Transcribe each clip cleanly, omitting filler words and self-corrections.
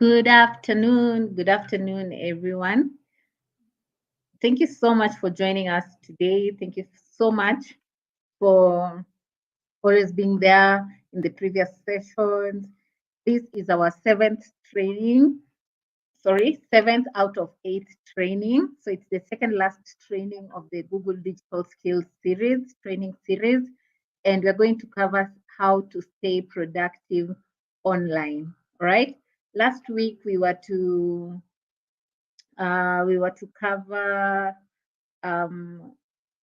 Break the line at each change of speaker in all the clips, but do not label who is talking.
Good afternoon. Good afternoon, everyone. Thank you so much for joining us today. Thank you so much for always being there in the previous sessions. This is our seventh out of eight training. So it's the second last training of the Google Digital Skills series, training series. And we're going to cover how to stay productive online. All right. Last week we were to cover um,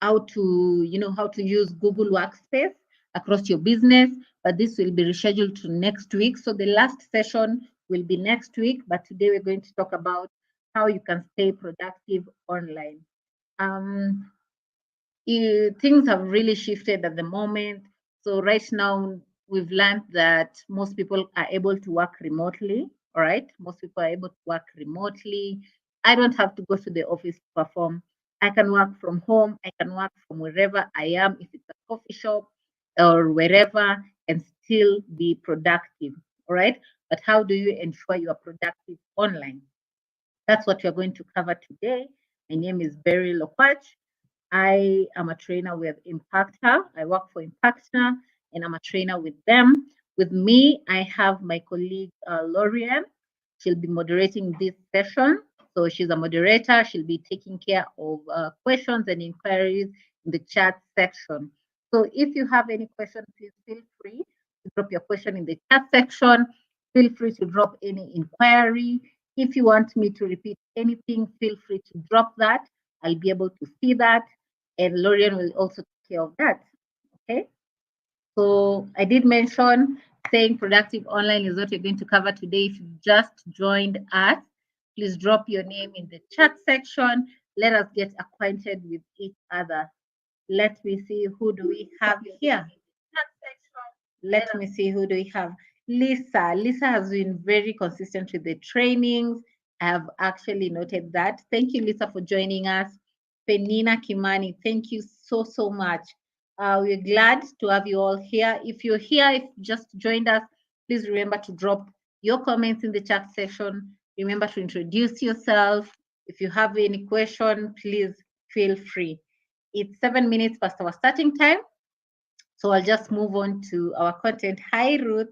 how to use Google Workspace across your business, but this will be rescheduled to next week. So the last session will be next week, but today we're going to talk about how you can stay productive online. Um, Things have really shifted at the moment. So right now, we've learned that most people are able to work remotely. All right, most people are able to work remotely. I don't have to go to the office to perform. I can work from home. I can work from wherever I am, if it's a coffee shop or wherever, and still be productive. All right, but how do you ensure you are productive online? That's what we're going to cover today. My name is Berry Lokwach. I am a trainer with Impactor. I work for Impactor and I'm a trainer with them. With me, I have my colleague Lorian. She'll be moderating this session. So she's a moderator. She'll be taking care of questions and inquiries in the chat section. So if you have any questions, please feel free to drop your question in the chat section. Feel free to drop any inquiry. If you want me to repeat anything, feel free to drop that. I'll be able to see that, and Lorian will also take care of that. Okay. So I did mention staying productive online is what we're going to cover today. If you just joined us, please drop your name in the chat section. Let us get acquainted with each other. Let me see, who do we have here? Let me see, who do we have? Lisa. Lisa has been very consistent with the trainings. I have actually noted that. Thank you, Lisa, for joining us. Penina Kimani, thank you so much. We're glad to have you all here. If you're here, if you just joined us, please remember to drop your comments in the chat section. Remember to introduce yourself. If you have any question, please feel free. It's 7 minutes past our starting time. So I'll just move on to our content. Hi, Ruth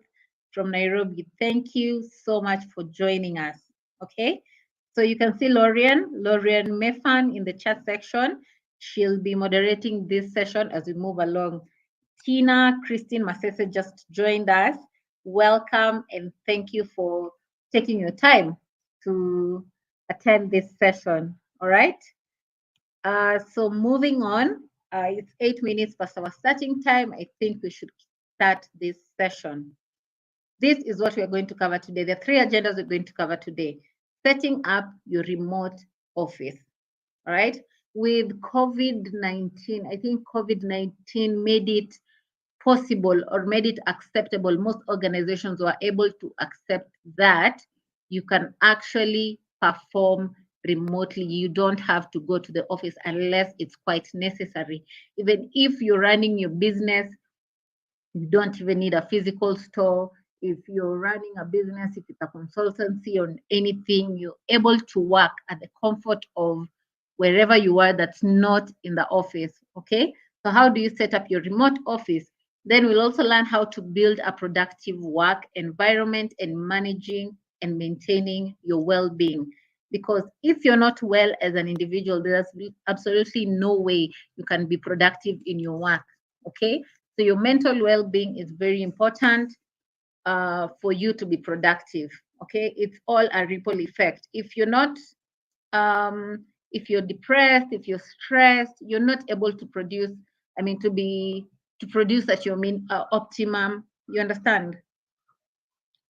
from Nairobi. Thank you so much for joining us. Okay, so you can see Lorian Mefan in the chat section. She'll be moderating this session as we move along. Tina Christine Masese just joined us. Welcome and thank you for taking your time to attend this session. All right. So moving on, it's 8 minutes past our starting time. I think we should start this session. This is what we're going to cover today. The three agendas we're going to cover today. Setting up your remote office. All right. With COVID-19, I think COVID-19 made it possible or made it acceptable. Most organizations were able to accept that you can actually perform remotely. You don't have to go to the office unless it's quite necessary. Even if you're running your business, you don't even need a physical store. If you're running a business, if it's a consultancy or anything, you're able to work at the comfort of wherever you are that's not in the office. Okay. So how do you set up your remote office? Then we'll also learn how to build a productive work environment and managing and maintaining your well-being. Because if you're not well as an individual, there's absolutely no way you can be productive in your work. Okay. So your mental well-being is very important for you to be productive. Okay. It's all a ripple effect. If you're not if you're depressed, if you're stressed, you're not able to produce, to produce at your optimum. You understand?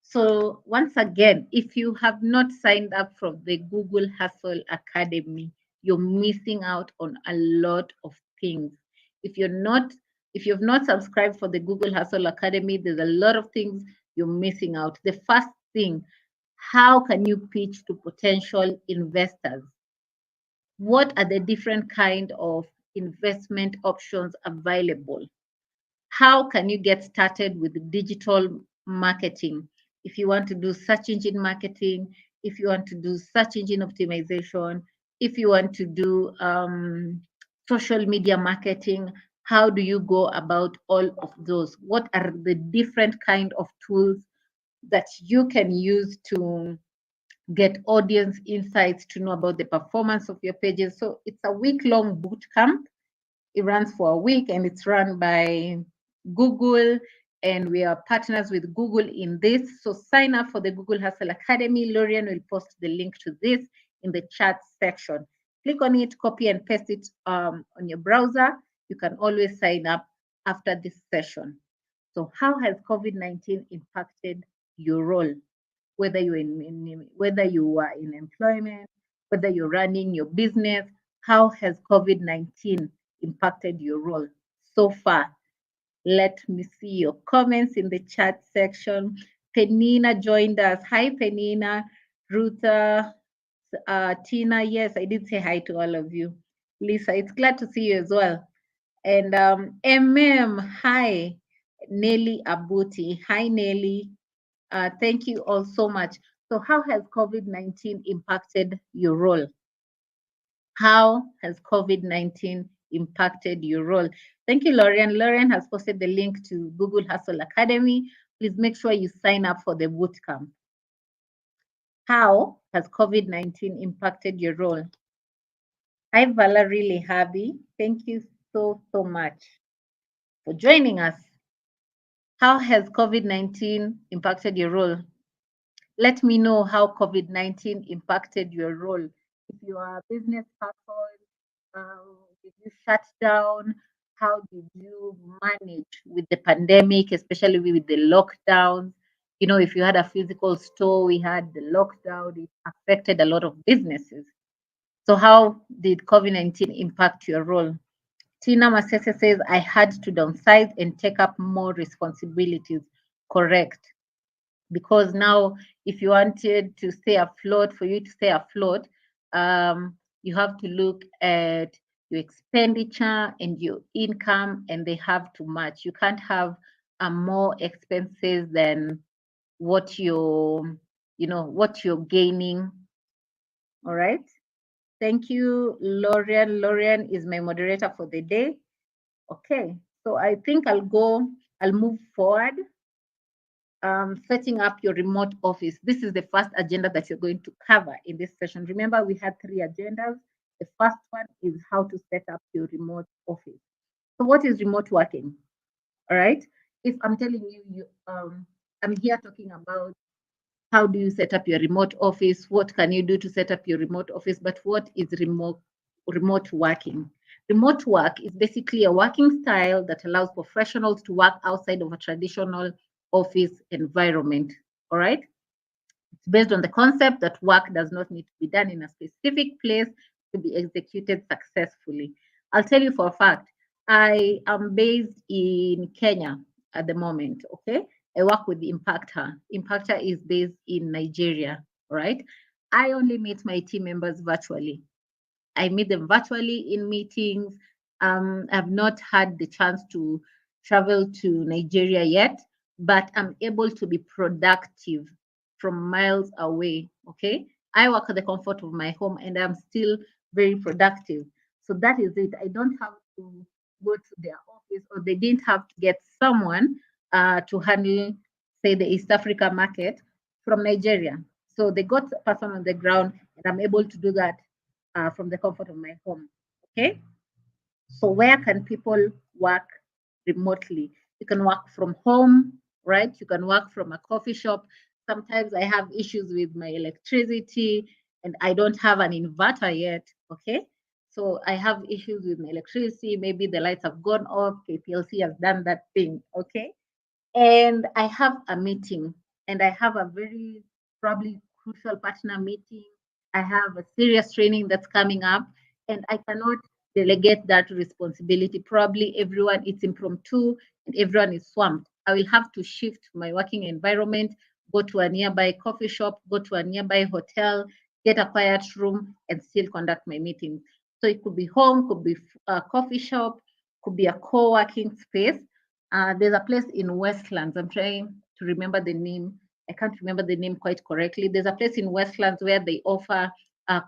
So once again, if you have not signed up for the Google Hustle Academy, you're missing out on a lot of things. If you've not subscribed for the Google Hustle Academy, there's a lot of things you're missing out. The first thing, how can you pitch to potential investors? What are the different kind of investment options available? How can you get started with digital marketing? if you want to do search engine marketing, if you want to do search engine optimization, if you want to do social media marketing, how do you go about all of those? What are the different kind of tools that you can use to get audience insights, to know about the performance of your pages? So it's a week-long boot camp. It runs for a week and it's run by Google, and we are partners with Google in this. So sign up for the Google Hustle Academy. Lorian will post the link to this in the chat section. Click on it, copy and paste it on your browser. You can always sign up after this session. So how has COVID-19 impacted your role? Whether you're whether you are in employment, whether you're running your business, how has COVID-19 impacted your role so far? Let me see your comments in the chat section. Penina joined us. Hi, Penina. Ruta, Tina. Yes, I did say hi to all of you. Lisa, it's glad to see you as well. And hi. Nelly Abuti. Hi, Nelly. Thank you all so much. So how has COVID-19 impacted your role? How has COVID-19 impacted your role? Thank you, Lorian. Lorian has posted the link to Google Hustle Academy. Please make sure you sign up for the bootcamp. How has COVID-19 impacted your role? Hi, Valerie Lehabi. Thank you so much for joining us. How has COVID-19 impacted your role? Let me know how COVID-19 impacted your role. If you are a business person, did you shut down? How did you manage with the pandemic, especially with the lockdowns? You know, if you had a physical store, we had the lockdown, it affected a lot of businesses. So how did COVID-19 impact your role? Tina Masese says, I had to downsize and take up more responsibilities. Correct. Because now, if you wanted to stay afloat, for you to stay afloat, you have to look at your expenditure and your income, and they have to match. You can't have more expenses than what you're, what you're gaining. All right. Thank you, Lorian. Lorian is my moderator for the day. Okay, so I think I'll move forward. Setting up your remote office. This is the first agenda that you're going to cover in this session. Remember, we had 3 agendas. The first one is how to set up your remote office. So what is remote working? All right. If I'm telling you, I'm here talking about how do you set up your remote office? What can you do to set up your remote office? But what is remote working? Remote work is basically a working style that allows professionals to work outside of a traditional office environment. All right. It's based on the concept that work does not need to be done in a specific place to be executed successfully. I'll tell you for a fact, I am based in Kenya at the moment. Okay. I work with Impactor. Impactor is based in Nigeria. All right. I only meet my team members virtually. I meet them virtually in meetings. I've not had the chance to travel to Nigeria yet, but I'm able to be productive from miles away. Okay. I work at the comfort of my home and I'm still very productive. So that is it. I don't have to go to their office, or they didn't have to get someone to handle, say, the East Africa market from Nigeria. So they got a person on the ground, and I'm able to do that from the comfort of my home. Okay. So where can people work remotely? You can work from home, right? You can work from a coffee shop. Sometimes I have issues with my electricity and I don't have an inverter yet. Okay. So I have issues with my electricity. Maybe the lights have gone off. KPLC has done that thing. Okay. And I have a meeting, and I have a very probably crucial partner meeting. I have a serious training that's coming up, and I cannot delegate that responsibility. Probably everyone is impromptu and everyone is swamped. I will have to shift my working environment, go to a nearby coffee shop, go to a nearby hotel, get a quiet room, and still conduct my meetings. So it could be home, could be a coffee shop, could be a co-working space. There's a place in Westlands. I'm trying to remember the name. I can't remember the name quite correctly. There's a place in Westlands where they offer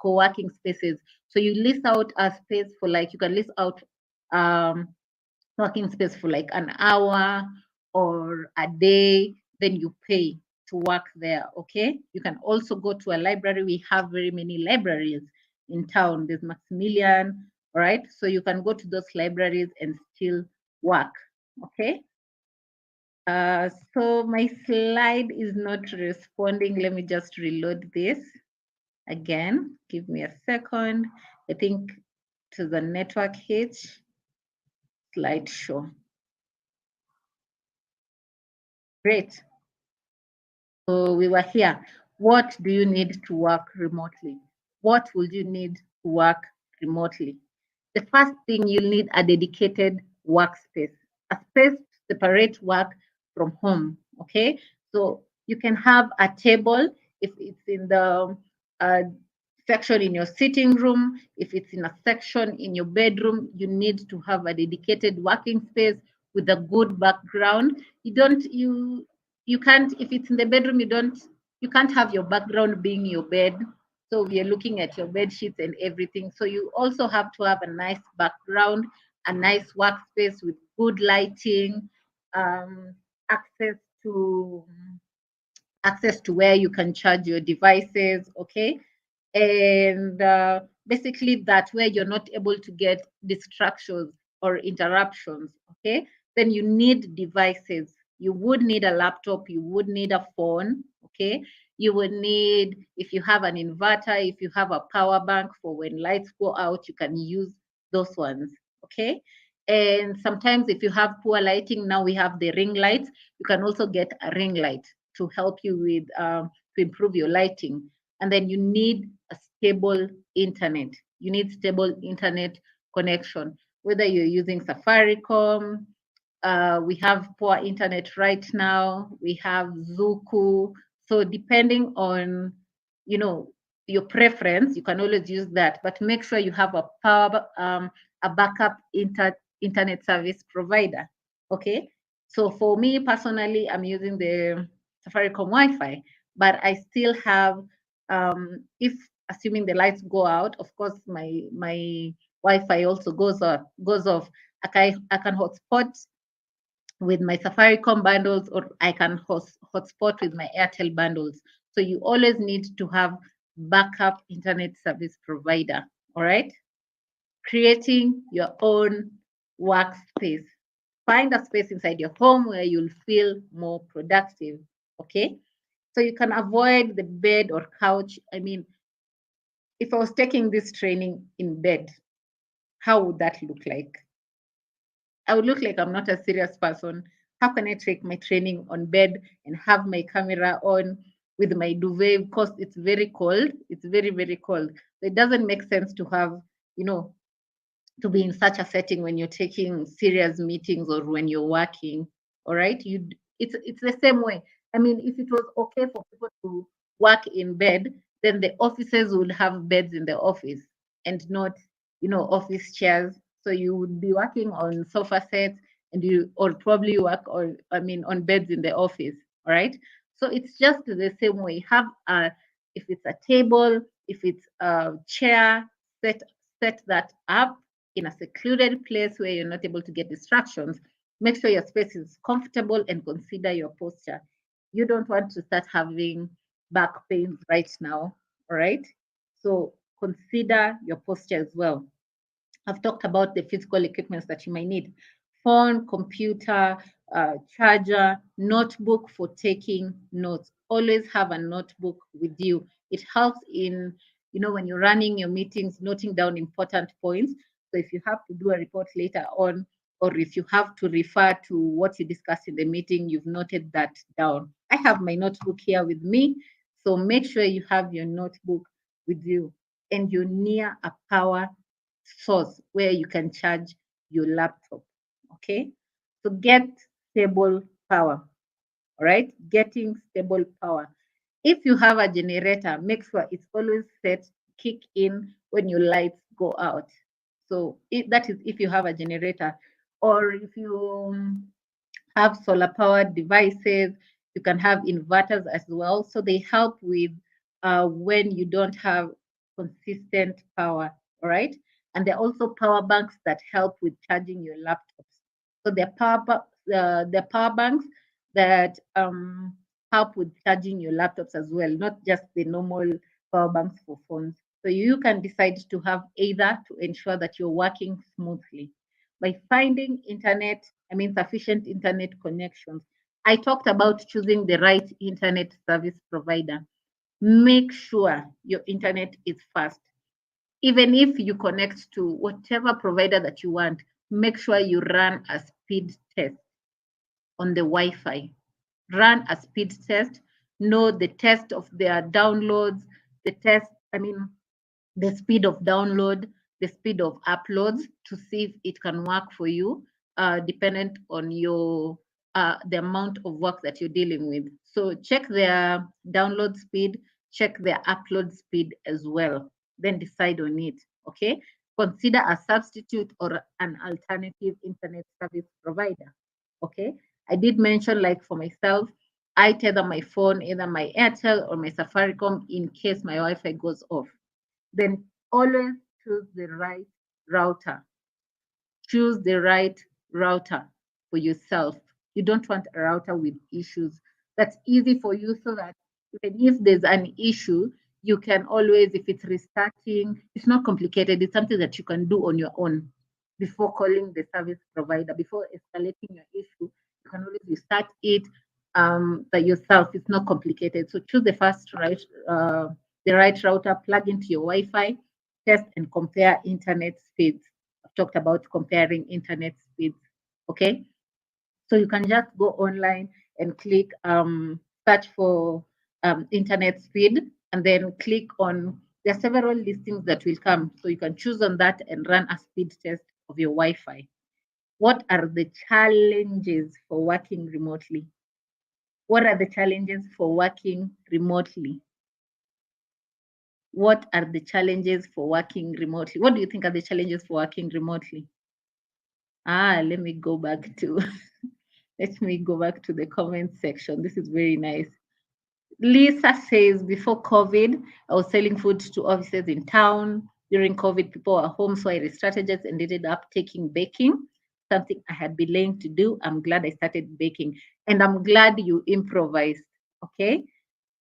co-working spaces. So you list out a space for like, you can list out working space for like an hour or a day, then you pay to work there. Okay. You can also go to a library. We have very many libraries in town. There's Maximilian, all right? So you can go to those libraries and still work. Okay. So my slide is not responding. Let me just reload this again. Give me a second. I think to the network hitch slideshow. Great. So we were here. What do you need to work remotely? What will you need to work remotely? The first thing, you'll need a dedicated workspace, a space to separate work from home. Okay. So you can have a table if it's in the section in your sitting room. If it's in a section in your bedroom, you need to have a dedicated working space with a good background. You can't, if it's in the bedroom, you can't have your background being your bed. So we are looking at your bed sheets and everything. So you also have to have a nice background, a nice workspace with good lighting, um, access to access to where you can charge your devices, okay? And basically that where you're not able to get distractions or interruptions, okay? Then you need devices. You would need a laptop, you would need a phone, okay? You would need, if you have an inverter, if you have a power bank for when lights go out, you can use those ones, okay? And sometimes if you have poor lighting, now we have the ring lights, you can also get a ring light to help you with, to improve your lighting. And then you need a stable internet. You need stable internet connection, whether you're using Safaricom, we have poor internet right now, we have Zuku. So depending on, you know, your preference, you can always use that, but make sure you have a backup internet service provider. Okay. So for me personally, I'm using the Safaricom Wi-Fi, but I still have, if assuming the lights go out, of course my Wi-Fi also goes off. I can hotspot with my Safaricom bundles, or I can hotspot with my Airtel bundles. So you always need to have backup internet service provider. All right. Creating your own workspace. Find a space inside your home where you'll feel more productive. Okay. So you can avoid the bed or couch. I mean, if I was taking this training in bed, how would that look like? I would look like I'm not a serious person. How can I take my training on bed and have my camera on with my duvet? Because it's very cold. It's very, very cold. It doesn't make sense to have, you know, to be in such a setting when you're taking serious meetings or when you're working. All right. It's the same way. I mean, if it was okay for people to work in bed, then the offices would have beds in the office and not, you know, office chairs. So you would be working on sofa sets and you or probably work on, I mean, on beds in the office. All right. So it's just the same way. Have a, if it's a table, if it's a chair, set that up in a secluded place where you're not able to get distractions. Make sure your space is comfortable and consider your posture. You don't want to start having back pains right now, all right? So consider your posture as well. I've talked about the physical equipments that you might need. Phone, computer, charger, notebook for taking notes. Always have a notebook with you. It helps in, you know, when you're running your meetings, noting down important points. So if you have to do a report later on, or if you have to refer to what you discussed in the meeting, you've noted that down. I have my notebook here with me. So make sure you have your notebook with you and you're near a power source where you can charge your laptop. Okay. So get stable power. All right. Getting stable power. If you have a generator, make sure it's always set to kick in when your lights go out. So that is if you have a generator, or if you have solar powered devices, You can have inverters as well. So they help with when you don't have consistent power, all right? And there are also power banks that help with charging your laptops. So there are power banks that help with charging your laptops as well, not just the normal power banks for phones. So you can decide to have either to ensure that you're working smoothly by finding sufficient internet connections. I talked about choosing the right internet service provider. Make sure your internet is fast. Even if you connect to whatever provider that you want, make sure you run a speed test on the Wi-Fi. Run a speed test, know the test of their downloads, the test, the speed of download, the speed of uploads to see if it can work for you, dependent on your the amount of work that you're dealing with. So check their download speed, check their upload speed as well. Then decide on it. Okay. Consider a substitute or an alternative internet service provider. Okay. I did mention, like for myself, I tether my phone, either my Airtel or my Safaricom, in case my Wi-Fi goes off. Then always choose the right router. Choose the right router for yourself. You don't want a router with issues. That's easy for you, so that even if there's an issue, you can always, if it's restarting, it's not complicated. It's something that you can do on your own before calling the service provider, before escalating your issue. You can always restart it by yourself. It's not complicated. So choose the right router, plug into your Wi-Fi, test and compare internet speeds. I've talked about comparing internet speeds. Okay, so you can just go online and click search for internet speed, and then click on, there are several listings that will come. So you can choose on that and run a speed test of your Wi-Fi. What are the challenges for working remotely? What are the challenges for working remotely? What are the challenges for working remotely? What do you think are the challenges for working remotely? Let me go back to let me go back to the comment section. This is very nice. Lisa says, before COVID, I was selling food to offices in town. During COVID, people were home, so I restrategized and ended up taking baking, something I had been laying to do. I'm glad I started baking, and I'm glad you improvised. Okay.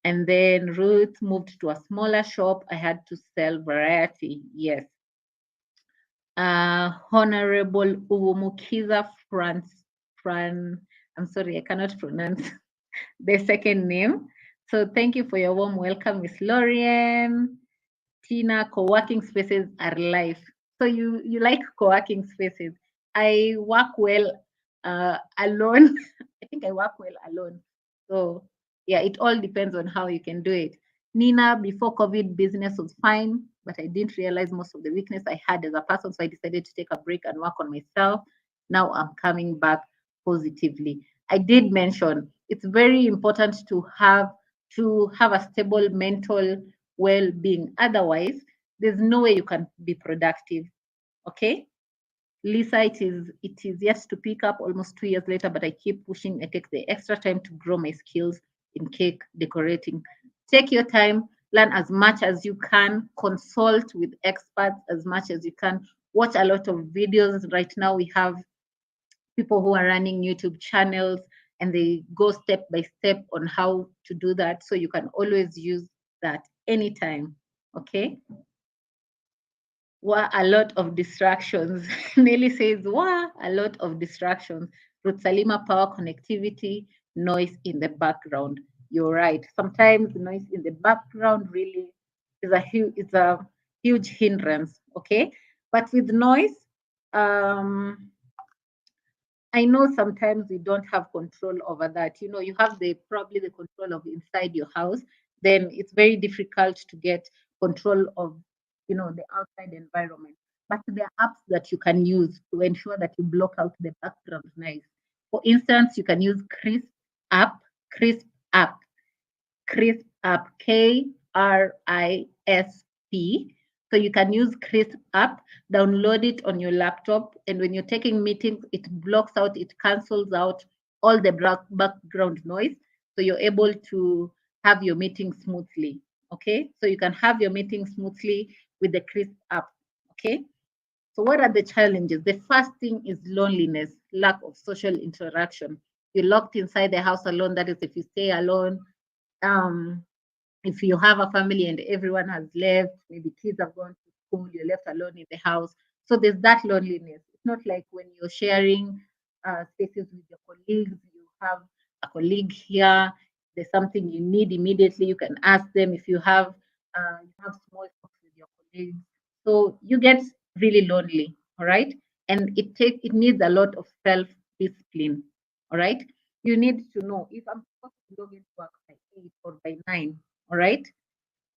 And then Ruth moved to a smaller shop. I had to sell variety. Yes. Honorable Uwumukiza I'm sorry, I cannot pronounce the second name. So thank you for your warm welcome, Miss Lorian. Tina, co-working spaces are life. So you like co-working spaces. I work well alone. I think I work well alone. So yeah, it all depends on how you can do it. Nina, before COVID, business was fine, but I didn't realize most of the weakness I had as a person. So I decided to take a break and work on myself. Now I'm coming back positively. I did mention it's very important to have a stable mental well-being. Otherwise, there's no way you can be productive. Okay. Lisa, it is yet to pick up almost 2 years later, but I keep pushing. I take the extra time to grow my skills in cake decorating. Take your time, learn as much as you can, consult with experts as much as you can, watch a lot of videos. Right now, we have people who are running YouTube channels, and they go step by step on how to do that. So you can always use that anytime. Okay. Wow, a lot of distractions. Nelly says, wow, a lot of distractions. Ruth Salima, power, connectivity, noise in the background. You're right. Sometimes noise in the background really is a huge hindrance. Okay. But with noise, I know sometimes we don't have control over that. You have probably the control of inside your house. Then it's very difficult to get control of, the outside environment. But there are apps that you can use to ensure that you block out the background noise. For instance, you can use Crisp app, KRISP. So you can use Crisp app, download it on your laptop, and when you're taking meetings, it blocks out, it cancels out all the background noise. so you're able to have your meeting smoothly. Okay, so you can have your meeting smoothly with the Crisp app. Okay, so what are the challenges? The first thing is loneliness, lack of social interaction. You're locked inside the house alone. That is, if you stay alone. Um, if you have a family and everyone has left, maybe kids have gone to school, you're left alone in the house. So there's that loneliness. It's not like when you're sharing spaces with your colleagues, you have a colleague here, there's something you need immediately, you can ask them. If you have small talks with your colleagues. So you get really lonely, all right? And it needs a lot of self-discipline, all right? You need to know if I'm supposed to log into work by 8 or by 9, all right?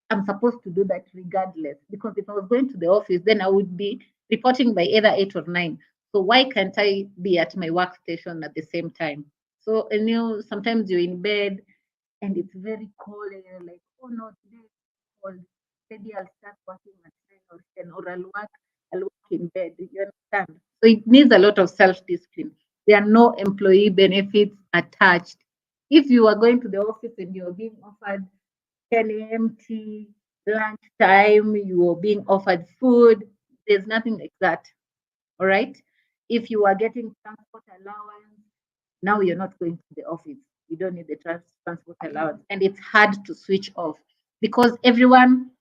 I'm supposed to do that regardless, because if I was going to the office, then I would be reporting by either 8 or 9. So why can't I be at my workstation at the same time? So, sometimes you're in bed and it's very cold and you're like, oh no, today it's cold. Maybe I'll start working at 9 or 10, or I'll work in bed. You understand? So it needs a lot of self-discipline. There are no employee benefits attached. If you are going to the office and you're being offered 10 a.m. tea, lunchtime, you are being offered food, there's nothing like that. All right. If you are getting transport allowance, now you're not going to the office. You don't need the transport allowance. And it's hard to switch off because everyone,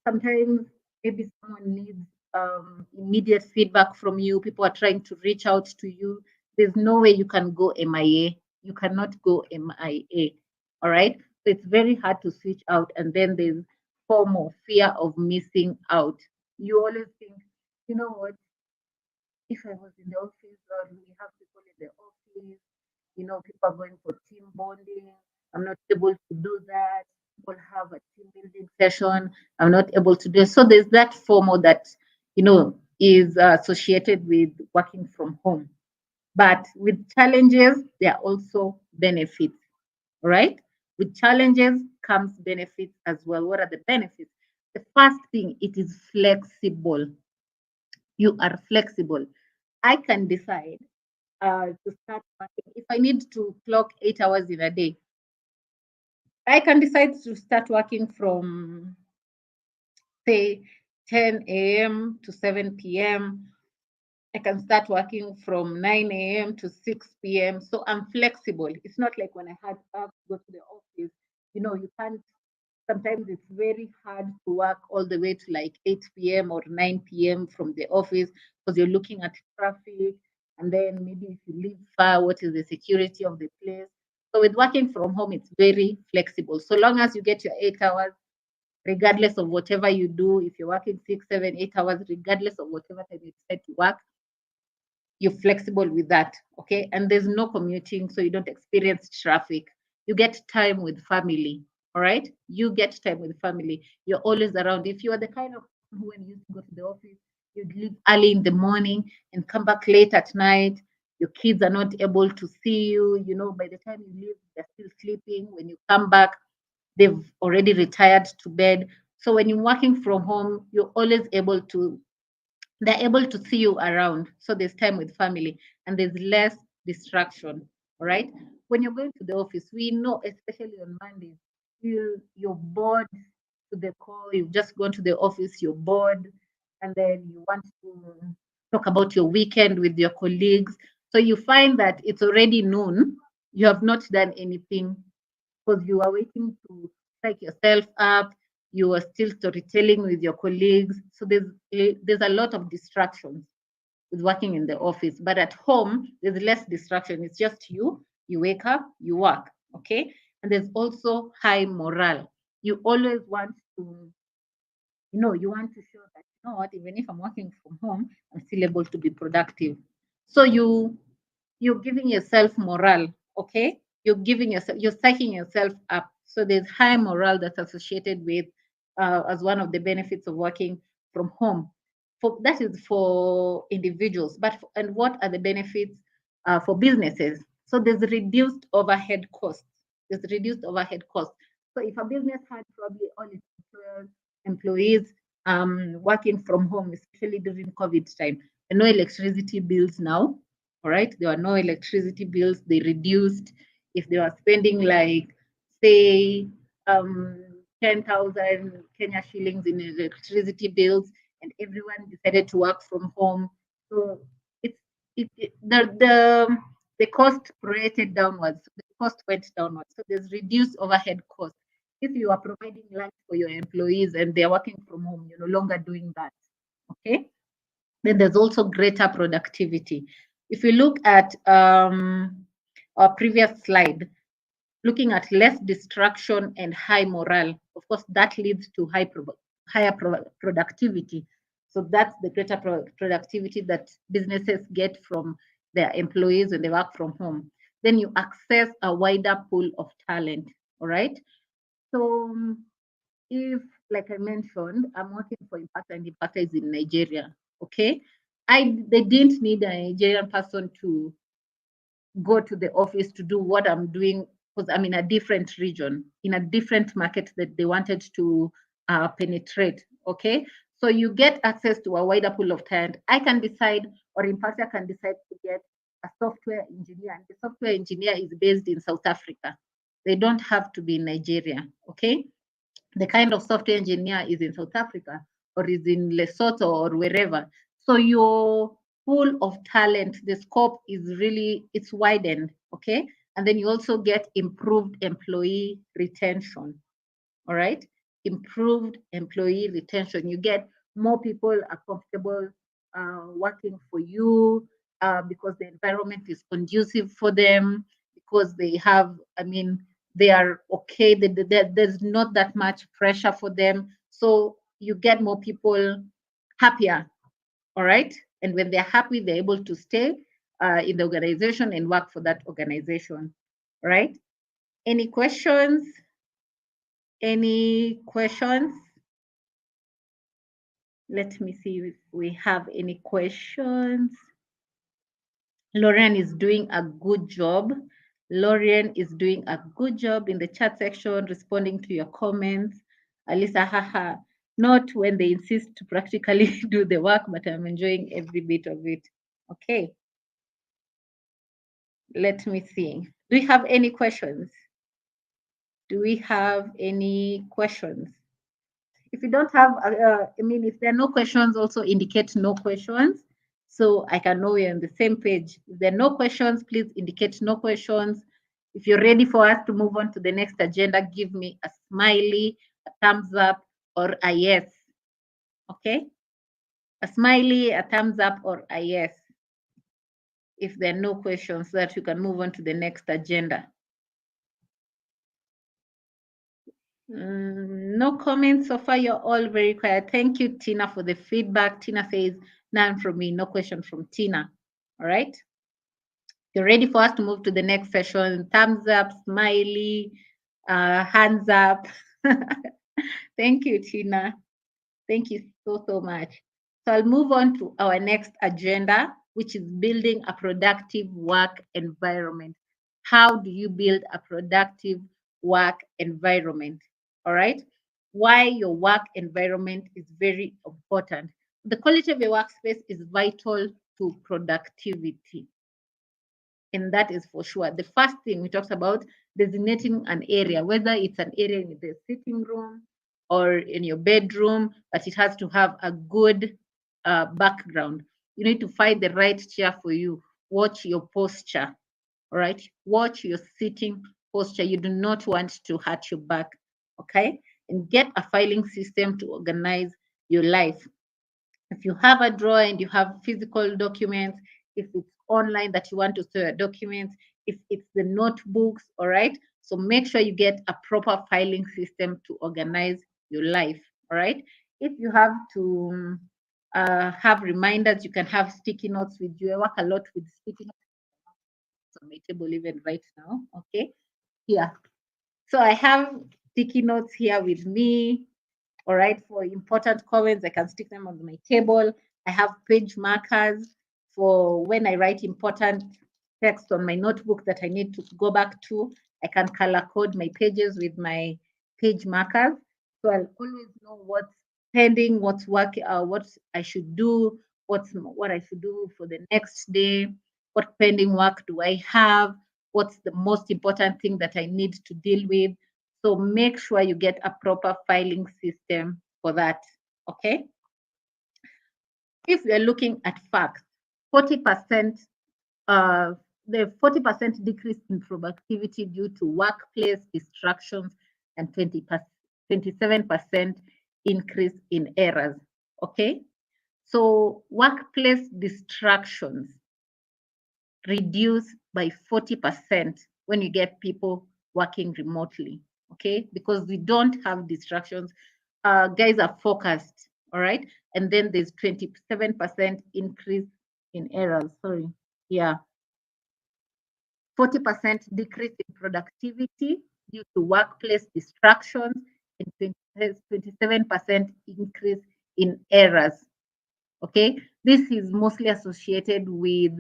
sometimes maybe someone needs immediate feedback from you. People are trying to reach out to you. There's no way you can go MIA. You cannot go MIA. All right. So it's very hard to switch out. And then there's FOMO, fear of missing out. You always think, you know what, if I was in the office or we have people in the office, people are going for team bonding. I'm not able to do that. People have a team building session. I'm not able to do it. So there's that FOMO that, is associated with working from home. But with challenges, there are also benefits, right? With challenges comes benefits as well. What are the benefits? The first thing, it is flexible. You are flexible. I can decide to start working. If I need to clock 8 hours in a day, I can decide to start working from, say, 10 a.m. to 7 p.m. I can start working from 9 a.m. to 6 p.m. So I'm flexible. It's not like when I had to go to the office. You can't, sometimes it's very hard to work all the way to like 8 p.m. or 9 p.m. from the office because you're looking at traffic. And then maybe if you live far, what is the security of the place? So with working from home, it's very flexible. So long as you get your 8 hours, regardless of whatever you do, if you're working 6, 7, 8 hours, regardless of whatever time you decide to work, you're flexible with that. Okay. And there's no commuting, so you don't experience traffic. You get time with family. All right. You get time with family. You're always around. If you are the kind of person who, when you used to go to the office, you'd leave early in the morning and come back late at night. Your kids are not able to see you. By the time you leave, they're still sleeping. When you come back, they've already retired to bed. So when you're working from home, you're always able to they're able to see you around. So there's time with family and there's less distraction. All right. When you're going to the office, we know, especially on Mondays, you're bored to the core. You've just gone to the office, you're bored, and then you want to talk about your weekend with your colleagues. So you find that it's already noon. You have not done anything because you are waiting to psych yourself up. You are still storytelling with your colleagues. So there's a lot of distractions with working in the office. But at home, there's less distraction. It's just you. You wake up, you work. Okay. And there's also high morale. You always want to, you want to show that, what, even if I'm working from home, I'm still able to be productive. So you're giving yourself morale. Okay, you're psyching yourself up. So there's high morale that's associated with as one of the benefits of working from home. That is for individuals, and what are the benefits for businesses? So there's reduced overhead costs. So if a business had probably all its employees working from home, especially during COVID time, no electricity bills now. All right, there were no electricity bills. They reduced. if they were spending like, say, 10,000 Kenya shillings in electricity bills, and everyone decided to work from home. So it's the cost rated downwards. The cost went downwards. So there's reduced overhead cost. If you are providing lunch for your employees and they're working from home, you're no longer doing that. Okay. Then there's also greater productivity. If you look at our previous slide, looking at less distraction and high morale, of course, that leads to higher productivity. So that's the greater productivity that businesses get from their employees when they work from home. Then you access a wider pool of talent, all right? So if, like I mentioned, I'm working for Impacta and Impacta is in Nigeria, okay? They didn't need a Nigerian person to go to the office to do what I'm doing because I'm in a different region, in a different market that they wanted to penetrate. Okay, so you get access to a wider pool of talent. I can decide, or Impacta can decide to get a software engineer, and the software engineer is based in South Africa. They don't have to be in Nigeria. Okay, the kind of software engineer is in South Africa or is in Lesotho or wherever. So your pool of talent, the scope is really, it's widened, okay? And then you also get improved employee retention, all right? Improved employee retention. You get more people are comfortable working for you because the environment is conducive for them, because they have, I mean, they are okay. There's not that much pressure for them. So you get more people happier, all right? And when they're happy, they're able to stay in the organization and work for that organization, right? Any questions? Any questions? Let me see if we have any questions. Lauren is doing a good job. Lauren is doing a good job in the chat section, responding to your comments. Alisa, haha, not when they insist to practically do the work, but I'm enjoying every bit of it. Okay. Let me see. Do we have any questions? Do we have any questions? If you don't have, I mean, if there are no questions, also indicate no questions. So I can know we're on the same page. If there are no questions, please indicate no questions. If you're ready for us to move on to the next agenda, give me a smiley, a thumbs up, or a yes. Okay? A smiley, a thumbs up, or a yes. If there are no questions, so that you can move on to the next agenda. No comments so far. You're all very quiet. Thank you, Tina, for the feedback. Tina says, none from me, no question from Tina. All right. You're ready for us to move to the next session. Thumbs up, smiley, hands up. Thank you, Tina. Thank you so much. So I'll move on to our next agenda, which is building a productive work environment. How do you build a productive work environment? All right. Why your work environment is very important. The quality of your workspace is vital to productivity. And that is for sure. The first thing we talked about, designating an area, whether it's an area in the sitting room or in your bedroom, but it has to have a good background. You need to find the right chair for you. Watch your posture, all right? Watch your sitting posture. You do not want to hurt your back, okay? And get a filing system to organize your life. If you have a drawer and you have physical documents, if it's online that you want to store your documents, if it's the notebooks, all right? So make sure you get a proper filing system to organize your life, all right? If you have to have reminders, you can have sticky notes with you. I work a lot with sticky notes on my table even right now, okay? Here. So I have sticky notes here with me. All right, for important comments, I can stick them on my table. I have page markers for when I write important text on my notebook that I need to go back to. I can color code my pages with my page markers. So I'll always know what's pending, what's working, what I should do, what I should do for the next day, what pending work do I have, what's the most important thing that I need to deal with. So make sure you get a proper filing system for that, okay? If we are looking at facts, 40%, the 40% decrease in productivity due to workplace distractions and 27% increase in errors, okay? So workplace distractions reduce by 40% when you get people working remotely, okay? Because we don't have distractions. Guys are focused, all right? And then there's 27% increase in errors, sorry. Yeah. 40% decrease in productivity due to workplace distractions and 27% increase in errors. Okay, this is mostly associated with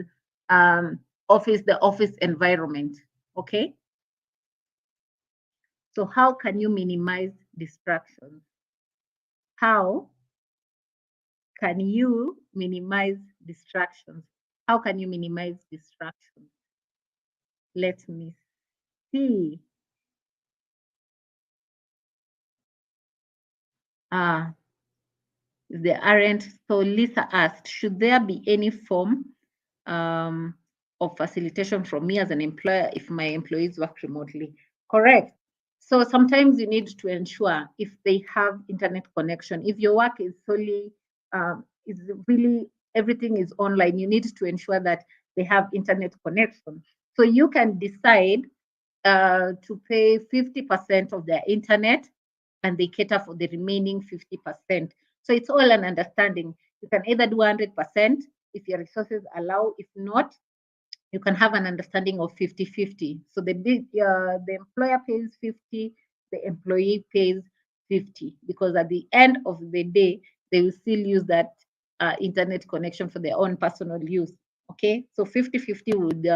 the office environment. Okay, so how can you minimize distractions? How can you minimize distractions? How can you minimize distractions? Let me see. Ah, there aren't. So Lisa asked, should there be any form of facilitation from me as an employer if my employees work remotely? Correct. So sometimes you need to ensure if they have internet connection. If your work is really everything is online, you need to ensure that they have internet connection. So you can decide to pay 50% of their internet and they cater for the remaining 50%. So it's all an understanding. You can either do 100% if your resources allow. If not, you can have an understanding of 50-50. So the employer pays 50, the employee pays 50, because at the end of the day, they will still use that internet connection for their own personal use. Okay, so 50-50 would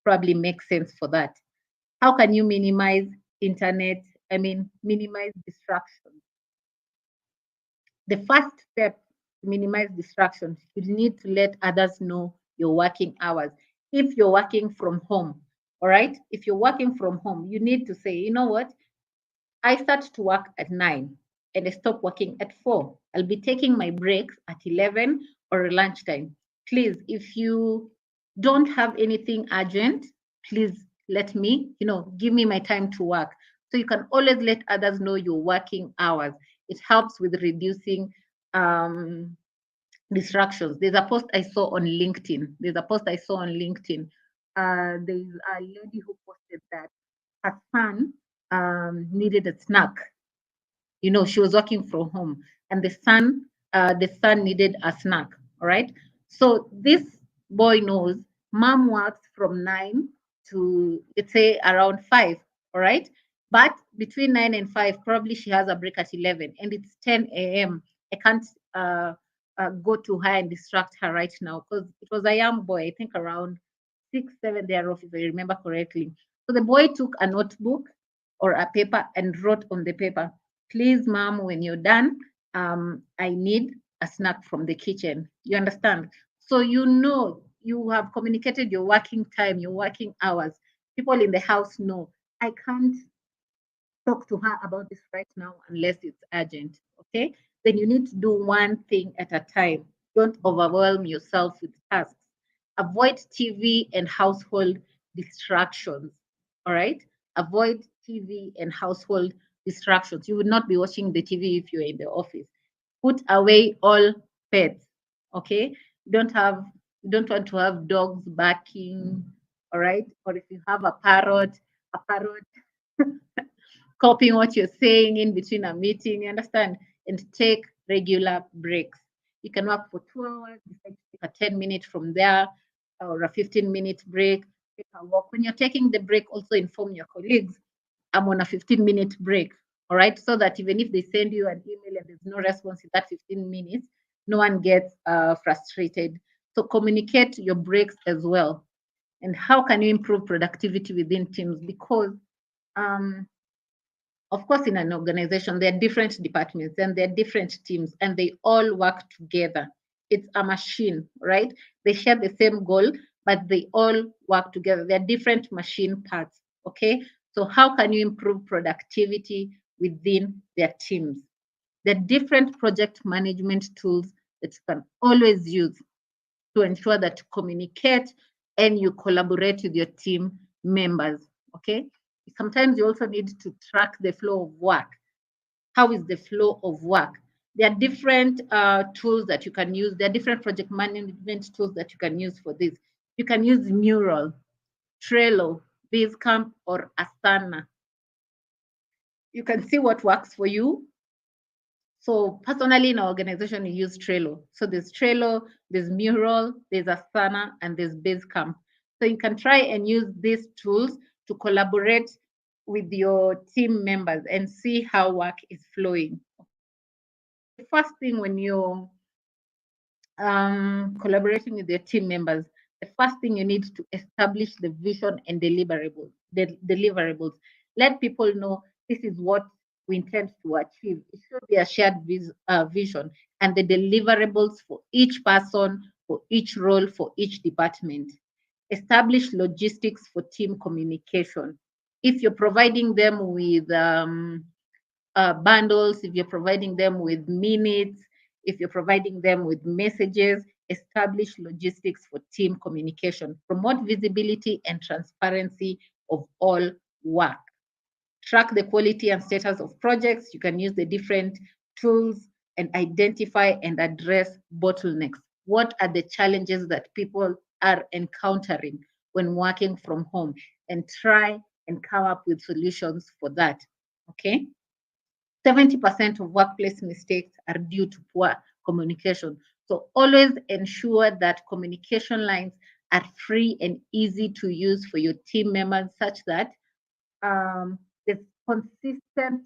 probably make sense for that. How can you minimize minimize distractions? The first step to minimize distractions, you need to let others know your working hours. If you're working from home, all right? If you're working from home, you need to say, you know what? I start to work at 9 and I stop working at 4. I'll be taking my breaks at 11 or lunchtime. Please, if you don't have anything urgent, please let me, give me my time to work. So you can always let others know your working hours. It helps with reducing distractions. There's a post I saw on LinkedIn. There's a lady who posted that her son needed a snack. She was working from home, and the son needed a snack. All right. So this boy knows mom works from 9 to, let's say, around 5. All right. But between 9 and 5, probably she has a break at 11, and it's 10 a.m. I can't go to her and distract her right now, because it was a young boy, I think around 6, 7 thereof, if I remember correctly. So the boy took a notebook or a paper and wrote on the paper, please, mom, when you're done, I need a snack from the kitchen. You understand? So you have communicated your working time, your working hours. People in the house know, I can't talk to her about this right now unless it's urgent. Okay? Then you need to do one thing at a time. Don't overwhelm yourself with tasks. Avoid TV and household distractions. All right? Avoid TV and household distractions. You would not be watching the TV if you're in the office. Put away all pets. Okay? You don't want to have dogs barking, all right? Or if you have a parrot copying what you're saying in between a meeting, you understand? And take regular breaks. You can work for 2 hours, decide to take a 10-minute from there or a 15-minute break, take a walk. When you're taking the break, also inform your colleagues, I'm on a 15-minute break, all right? So that even if they send you an email and there's no response in that 15 minutes, no one gets frustrated. So communicate your breaks as well. And how can you improve productivity within teams? Because of course, in an organization, there are different departments and there are different teams, and they all work together. It's a machine, right? They share the same goal, but they all work together. They're different machine parts, okay? So how can you improve productivity within their teams? The different project management tools that you can always use to ensure that you communicate and you collaborate with your team members, okay? Sometimes you also need to track the flow of work. How is the flow of work? There are different tools that you can use. There are different project management tools that you can use for this. You can use Mural, Trello, Basecamp, or Asana. You can see what works for you. So personally in our organization, we use Trello. So there's Trello, there's Mural, there's Asana, and there's Basecamp. So you can try and use these tools to collaborate with your team members and see how work is flowing. The first thing when you're collaborating with your team members, the first thing you need to establish the vision and deliverables. The deliverables. Let people know this is what we intend to achieve. It should be a shared vision and the deliverables for each person, for each role, for each department. Establish logistics for team communication. If you're providing them with bundles, if you're providing them with minutes, if you're providing them with messages, establish logistics for team communication. Promote visibility and transparency of all work. Track the quality and status of projects. You can use the different tools and identify and address bottlenecks. What are the challenges that people are encountering when working from home? And try and come up with solutions for that. Okay? 70% of workplace mistakes are due to poor communication. So always ensure that communication lines are free and easy to use for your team members such that there's consistent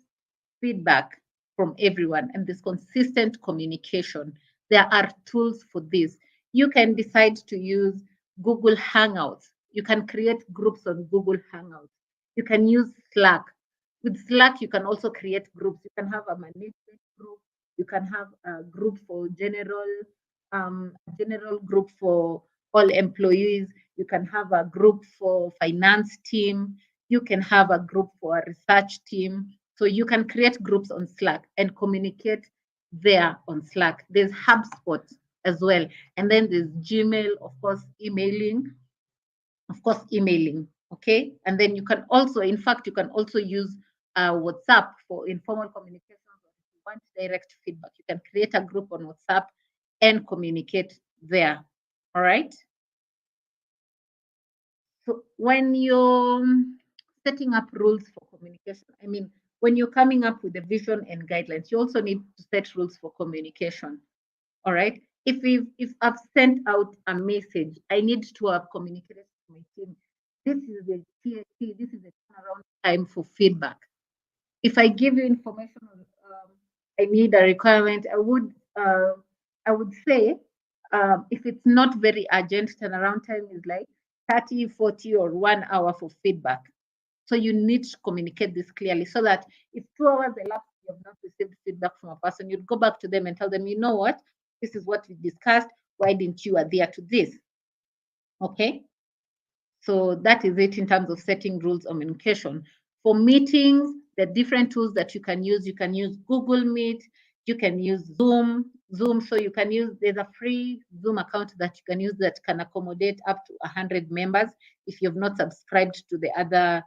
feedback from everyone and there's consistent communication. There are tools for this. You can decide to use Google Hangouts. You can create groups on Google Hangouts. You can use Slack. With Slack, you can also create groups. You can have a management group. You can have a group for general group for all employees. You can have a group for finance team. You can have a group for a research team. So you can create groups on Slack and communicate there on Slack. There's HubSpot as well. And then there's Gmail, of course, emailing, okay? And then you can also, in fact, you can also use WhatsApp for informal communication. If you want direct feedback, you can create a group on WhatsApp and communicate there, all right? So when you're setting up rules for communication, I mean, when you're coming up with a vision and guidelines, you also need to set rules for communication. All right. If I've sent out a message, I need to have communicated to my team. This is the TAT, this is the turnaround time for feedback. If I give you information on I need a requirement, I would say if it's not very urgent, turnaround time is like 30, 40, or 1 hour for feedback. So you need to communicate this clearly so that if 2 hours elapsed, you have not received feedback from a person, you'd go back to them and tell them, you know what, this is what we discussed. Why didn't you adhere to this? Okay. So that is it in terms of setting rules of communication. For meetings, the different tools that you can use. You can use Google Meet, you can use Zoom. So you can use, there's a free Zoom account that you can use that can accommodate up to 100 members if you've not subscribed to the other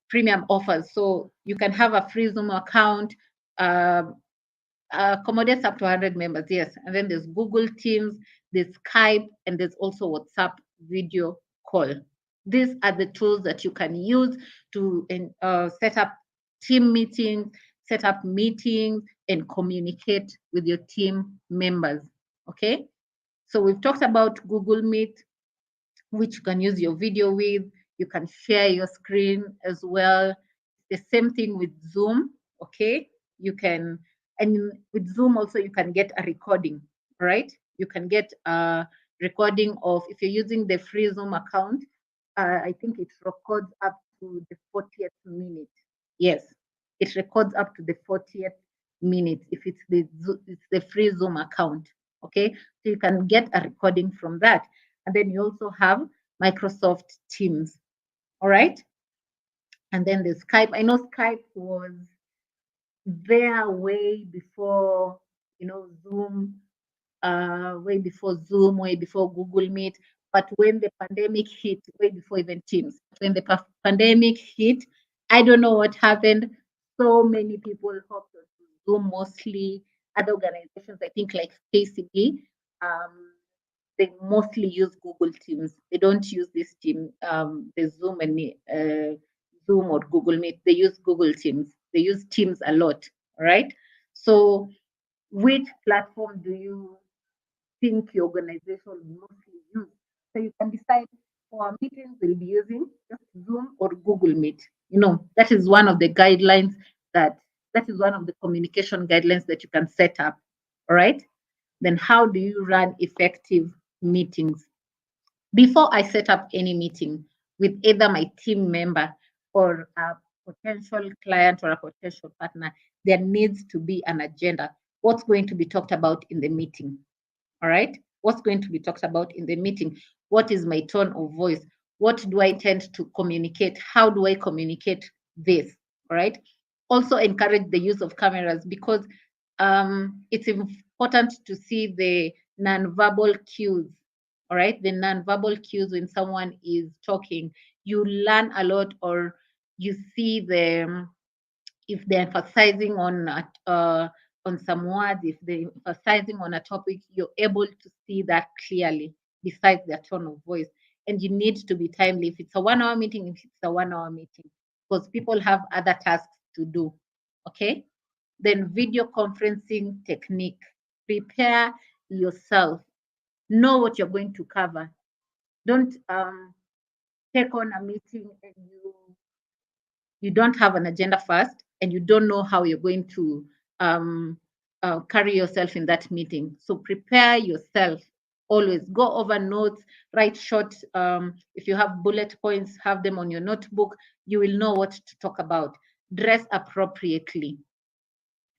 premium offers. So you can have a free Zoom account, accommodates up to 100 members, yes. And then there's Google Teams, there's Skype, and there's also WhatsApp video call. These are the tools that you can use to set up team meetings, set up meetings, and communicate with your team members, okay? So we've talked about Google Meet, which you can use your video with. You can share your screen as well. The same thing with Zoom, okay? You can, and with Zoom also, you can get a recording, right? You can get a recording of, if you're using the free Zoom account, I think it records up to the 40th minute. Yes, it records up to the 40th minute if it's the free Zoom account, Okay, so you can get a recording from that. And then you also have Microsoft Teams. All right. And then the Skype. I know Skype was there way before, Zoom, way before Google Meet. But when the pandemic hit, way before even Teams, when the pandemic hit, I don't know what happened. So many people hopped on Zoom, mostly other organizations, I think like KCB, they mostly use Google Teams. They don't use this team, the Zoom and Zoom or Google Meet. They use Google Teams. They use Teams a lot, right? So which platform do you think your organization will mostly use? So you can decide for our meetings, we'll be using just Zoom or Google Meet. That is one of the guidelines that is one of the communication guidelines that you can set up. All right. Then how do you run effective meetings? Before I set up any meeting with either my team member or a potential client or a potential partner, there needs to be an agenda. What's going to be talked about in the meeting? All right. What's going to be talked about in the meeting? What is my tone of voice? What do I intend to communicate? How do I communicate this? All right. Also encourage the use of cameras because it's important to see the nonverbal cues. All right. The nonverbal cues when someone is talking, you learn a lot, or you see the if they're emphasizing on some words, if they're emphasizing on a topic, you're able to see that clearly besides their tone of voice. And you need to be timely. If it's a 1 hour meeting, if it's a 1 hour meeting, because people have other tasks to do. Okay. Then video conferencing technique. Prepare yourself. Know what you're going to cover. Don't take on a meeting and you don't have an agenda first and you don't know how you're going to carry yourself in that meeting. So prepare yourself. Always go over notes, write short. If you have bullet points, have them on your notebook. You will know what to talk about. Dress appropriately.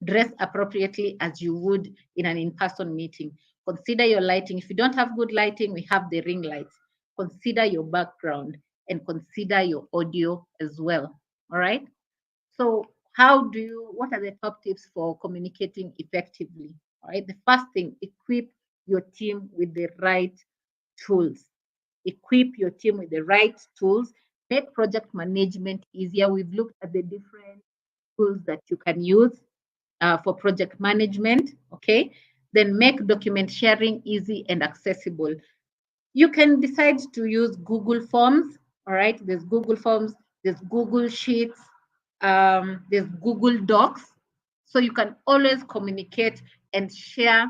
Dress appropriately as you would in an in-person meeting. Consider your lighting. If you don't have good lighting, we have the ring lights. Consider your background and consider your audio as well. All right. So what are the top tips for communicating effectively? All right. The first thing, equip your team with the right tools. Equip your team with the right tools. Make project management easier. We've looked at the different tools that you can use for project management. Okay. Then make document sharing easy and accessible. You can decide to use Google Forms. All right. There's Google Forms, there's Google Sheets, there's Google Docs. So you can always communicate and share,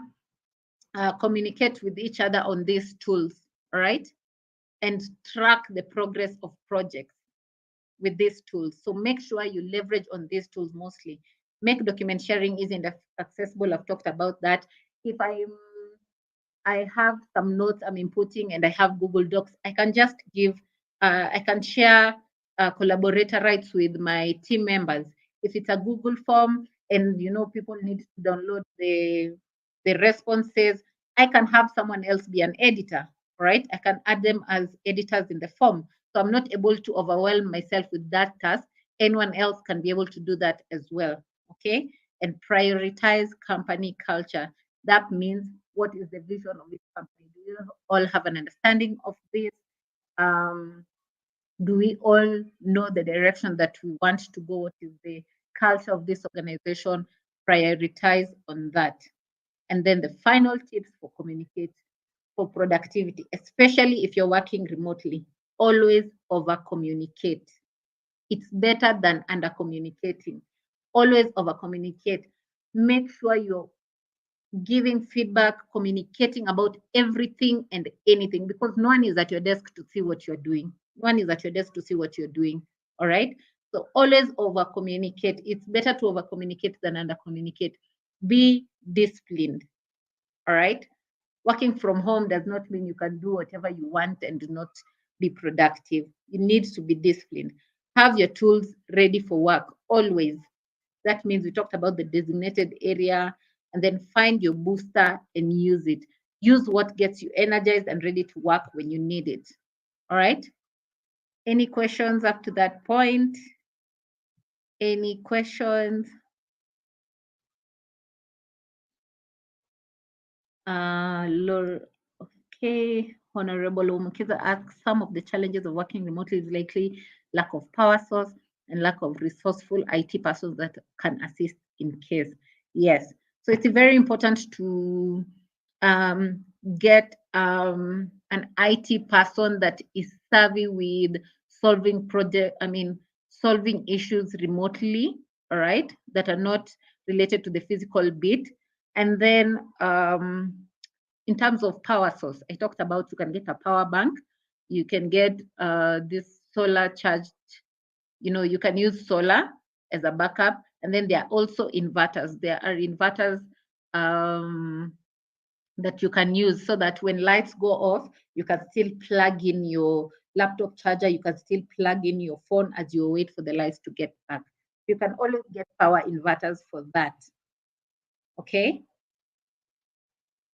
communicate with each other on these tools. All right. And track the progress of projects with these tools. So make sure you leverage on these tools mostly. Make document sharing easy and accessible. I've talked about that. If I have some notes I'm inputting and I have Google Docs, I can just I can share collaborator rights with my team members. If it's a Google form and people need to download the responses, I can have someone else be an editor, right? I can add them as editors in the form. So I'm not able to overwhelm myself with that task. Anyone else can be able to do that as well. Okay. And prioritize company culture. That means what is the vision of this company? Do you all have an understanding of this? Do we all know the direction that we want to go? What is the culture of this organization? Prioritize on that. And then the final tips for communicate for productivity, especially if you're working remotely, always over communicate. It's better than under communicating. Always over communicate. Make sure you're giving feedback, communicating about everything and anything, because no one is at your desk to see what you're doing. No one is at your desk to see what you're doing. All right. So always over communicate. It's better to over communicate than under communicate. Be disciplined. All right. Working from home does not mean you can do whatever you want and do not be productive. You need to be disciplined. Have your tools ready for work always. That means we talked about the designated area, and then find your booster and use it. Use what gets you energized and ready to work when you need it. All right. Any questions up to that point? Any questions? Okay. Honorable Umukiza asks, some of the challenges of working remotely is likely lack of power source and lack of resourceful IT persons that can assist in case. Yes. So it's very important to get an IT person that is savvy with solving issues remotely, all right, that are not related to the physical bit. And then in terms of power source, I talked about you can get a power bank, you can get this solar charged, you can use solar as a backup. And then there are also inverters. There are inverters that you can use so that when lights go off, you can still plug in your laptop charger, you can still plug in your phone as you wait for the lights to get back. You can always get power inverters for that. Okay.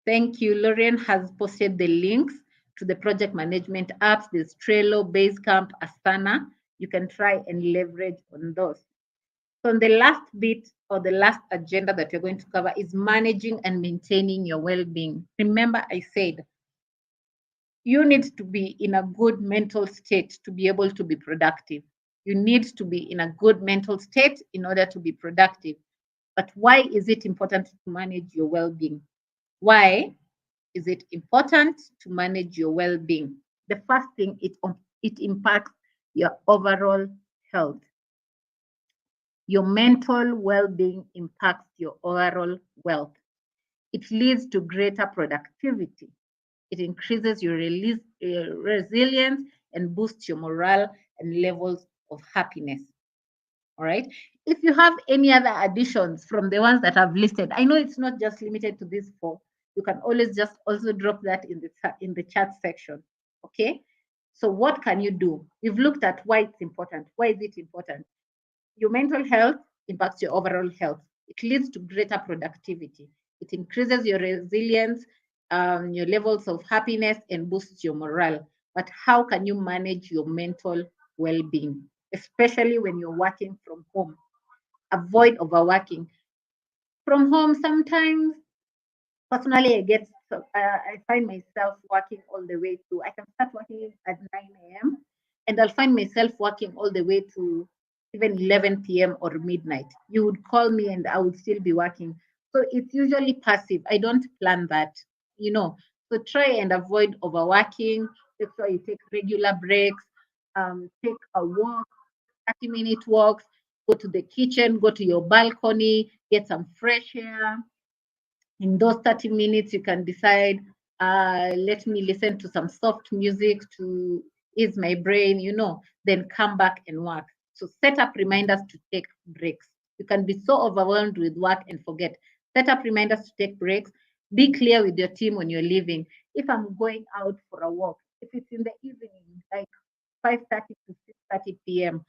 Thank you. Lorraine has posted the links to the project management apps. There's Trello, Basecamp, Asana. You can try and leverage on those. So the last bit or the last agenda that you're going to cover is managing and maintaining your well-being. Remember, I said you need to be in a good mental state to be able to be productive. You need to be in a good mental state in order to be productive. But why is it important to manage your well-being? Why is it important to manage your well-being? The first thing, it impacts your overall health. Your mental well-being impacts your overall wealth. It leads to greater productivity. It increases your resilience and boosts your morale and levels of happiness. All right. If you have any other additions from the ones that I've listed, I know it's not just limited to these four. You can always just also drop that in the chat section. Okay. So what can you do? We've looked at why it's important. Why is it important? Your mental health impacts your overall health. It leads to greater productivity. It increases your resilience, your levels of happiness, and boosts your morale. But how can you manage your mental well-being, especially when you're working from home? Avoid overworking. From home, sometimes, personally, I find myself working all the way to, I can start working at 9 a.m. and I'll find myself working all the way to even 11 p.m. or midnight. You would call me and I would still be working. So it's usually passive. I don't plan that, you know. So try and avoid overworking. Make sure you take regular breaks. Take a walk, 30-minute walks. Go to the kitchen, go to your balcony, get some fresh air. In those 30 minutes, you can decide, let me listen to some soft music to ease my brain, then come back and work. So set up reminders to take breaks. You can be so overwhelmed with work and forget. Set up reminders to take breaks. Be clear with your team when you're leaving. If I'm going out for a walk, if it's in the evening, like 5:30 to 6:30 p.m.,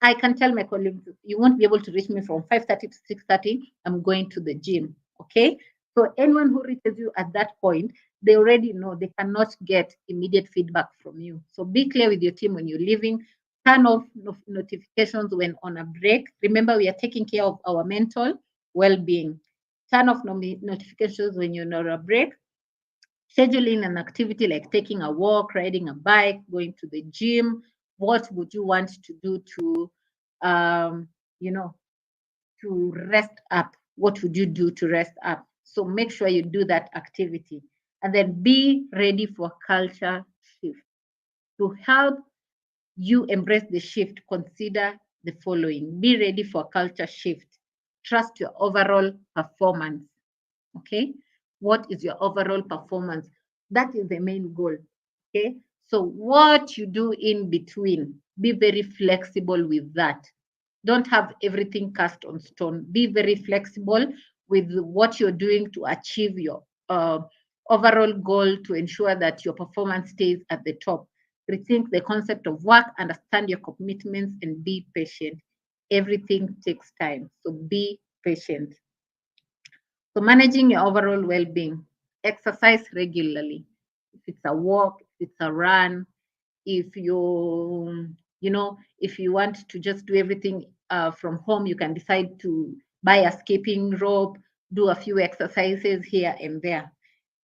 I can tell my colleagues, you won't be able to reach me from 5:30 to 6:30. I'm going to the gym. Okay. So anyone who reaches you at that point, they already know they cannot get immediate feedback from you. So be clear with your team when you're leaving. Turn off notifications when on a break. Remember, we are taking care of our mental well-being. Turn off notifications when you're on a break. Scheduling an activity like taking a walk, riding a bike, going to the gym. What would you want to do to, you know, to rest up? What would you do to rest up? So make sure you do that activity and then be ready for culture shift. To help you embrace the shift, consider the following. Be ready for culture shift. Trust your overall performance. Okay. What is your overall performance? That is the main goal. Okay. So what you do in between, be very flexible with that. Don't have everything cast on stone. Be very flexible with what you're doing to achieve your overall goal to ensure that your performance stays at the top. Rethink the concept of work, understand your commitments, and be patient. Everything takes time. So be patient. So managing your overall well-being, exercise regularly. If it's a walk, if it's a run, if if you want to just do everything from home, you can decide to buy a skipping rope, do a few exercises here and there.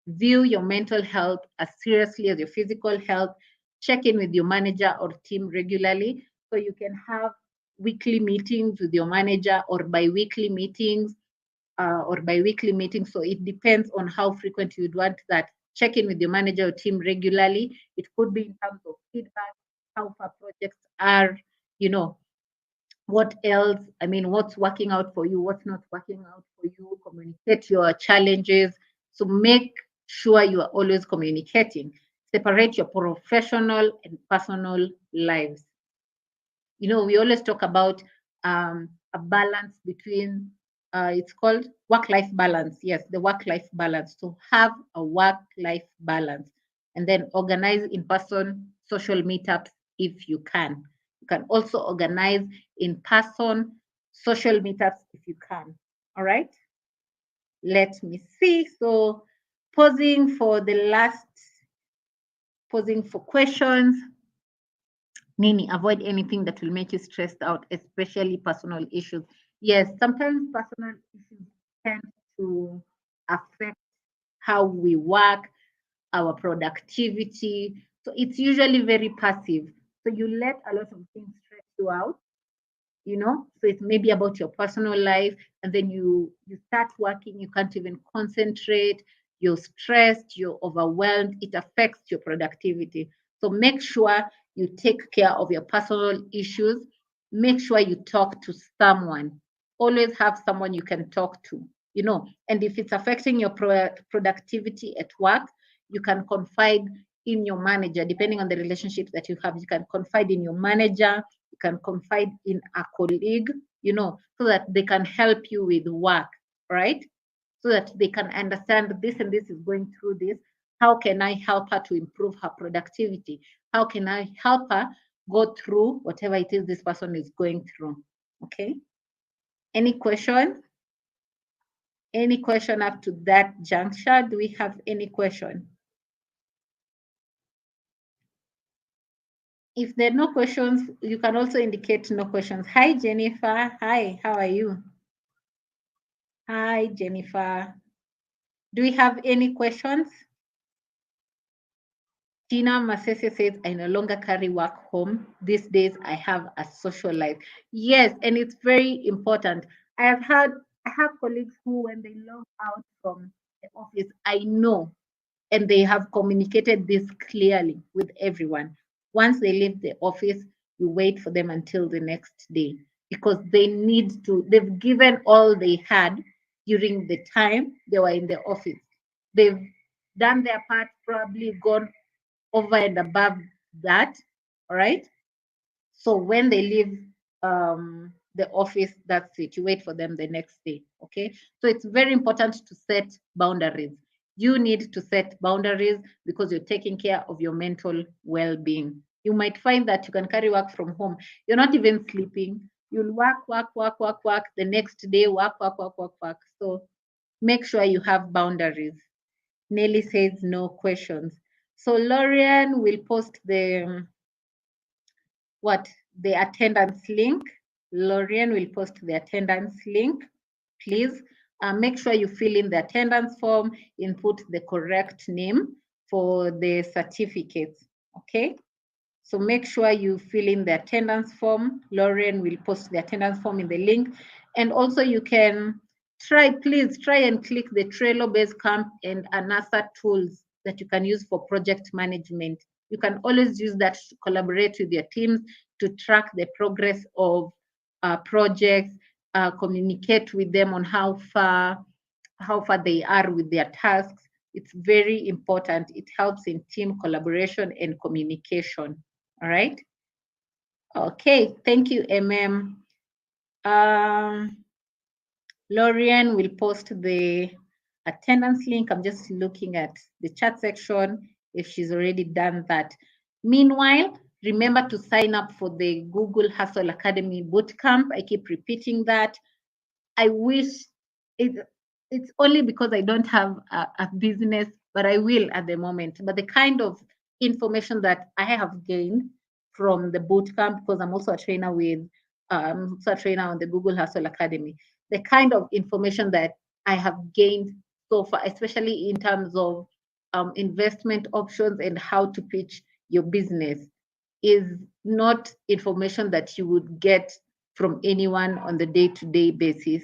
View your mental health as seriously as your physical health. Check in with your manager or team regularly. So you can have weekly meetings with your manager or bi-weekly meetings So it depends on how frequent you'd want that. Check in with your manager or team regularly. It could be in terms of feedback, how far projects are, you know, what else, I mean, what's working out for you, what's not working out for you, communicate your challenges. So make sure you are always communicating. Separate your professional and personal lives. We always talk about a balance between, it's called work-life balance. Yes, the work-life balance. So have a work-life balance and then organize in-person social meetups if you can. You can also organize in-person social meetups if you can. All right. Let me see. So pausing for questions. Nini, avoid anything that will make you stressed out, especially personal issues. Yes, sometimes personal issues tend to affect how we work, our productivity. So it's usually very passive. So you let a lot of things stress you out, so it's maybe about your personal life, and then you start working, you can't even concentrate, you're stressed, you're overwhelmed, it affects your productivity. So make sure you take care of your personal issues. Make sure you talk to someone. Always have someone you can talk to, and if it's affecting your productivity at work, you can confide in your manager. Depending on the relationships that you have, you can confide in your manager, you can confide in a colleague, so that they can help you with work, right? So that they can understand this and this is going through this. How can I help her to improve her productivity? How can I help her go through whatever it is this person is going through? Okay. Any question? Any question up to that juncture? Do we have any question? If there are no questions, you can also indicate no questions. Hi, Jennifer. Hi, how are you? Hi, Jennifer. Do we have any questions? Tina Masese says, I no longer carry work home. These days I have a social life. Yes, and it's very important. I have colleagues who, when they log out from the office, I know, and they have communicated this clearly with everyone. Once they leave the office, you wait for them until the next day, because they've given all they had during the time they were in the office. They've done their part, probably gone over and above that. All right. So when they leave the office, that's it. You wait for them the next day. Okay. So it's very important to set boundaries. You need to set boundaries because you're taking care of your mental well-being. You might find that you can carry work from home. You're not even sleeping. You'll work, work, work, work, work. The next day, work, work, work, work, work. So make sure you have boundaries. Nelly says no questions. So Lorian will post the attendance link. Lorian will post the attendance link. Please make sure you fill in the attendance form, input the correct name for the certificates. Okay. So make sure you fill in the attendance form. Lauren will post the attendance form in the link. And also you can please try and click the Trello Basecamp and Anasa tools that you can use for project management. You can always use that to collaborate with your teams, to track the progress of projects, communicate with them on how far they are with their tasks. It's very important. It helps in team collaboration and communication. All right. Okay. Thank you, MM. Lorian will post the attendance link. I'm just looking at the chat section if she's already done that. Meanwhile, remember to sign up for the Google Hustle Academy Bootcamp. I keep repeating that. I wish it's only because I don't have a business, but I will at the moment. But the kind of information that I have gained from the boot camp, because I'm also a trainer on the Google Hustle Academy, the kind of information that I have gained so far, especially in terms of investment options and how to pitch your business, is not information that you would get from anyone on the day-to-day basis.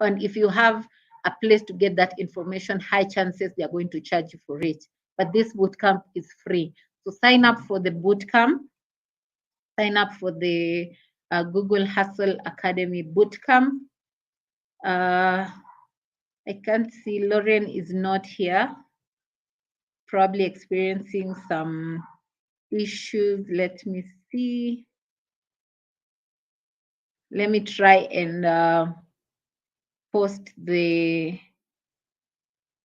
And if you have a place to get that information, high chances they are going to charge you for it. But this bootcamp is free. So sign up for the bootcamp. Sign up for the Google Hustle Academy bootcamp. I can't see, Lauren is not here. Probably experiencing some issues. Let me see. Let me try and post the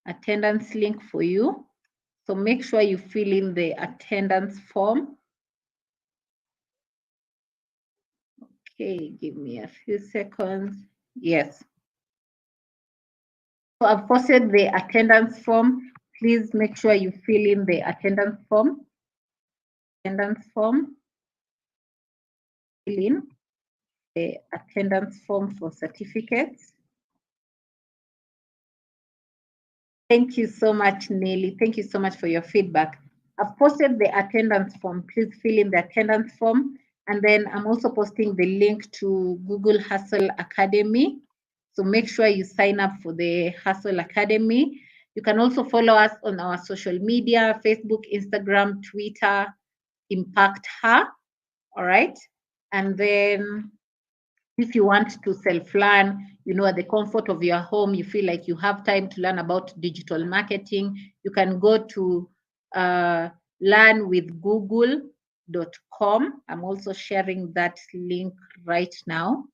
attendance link for you. So make sure you fill in the attendance form. Okay, give me a few seconds. Yes. So I've posted the attendance form. Please make sure you fill in the attendance form. Attendance form. Fill in the attendance form for certificates. Thank you so much, Nelly. Thank you so much for your feedback. I've posted the attendance form. Please fill in the attendance form. And then I'm also posting the link to Google Hustle Academy. So make sure you sign up for the Hustle Academy. You can also follow us on our social media, Facebook, Instagram, Twitter, Impact Her. All right. And then if you want to self-learn, at the comfort of your home, you feel like you have time to learn about digital marketing, you can go to learnwithgoogle.com. I'm also sharing that link right now.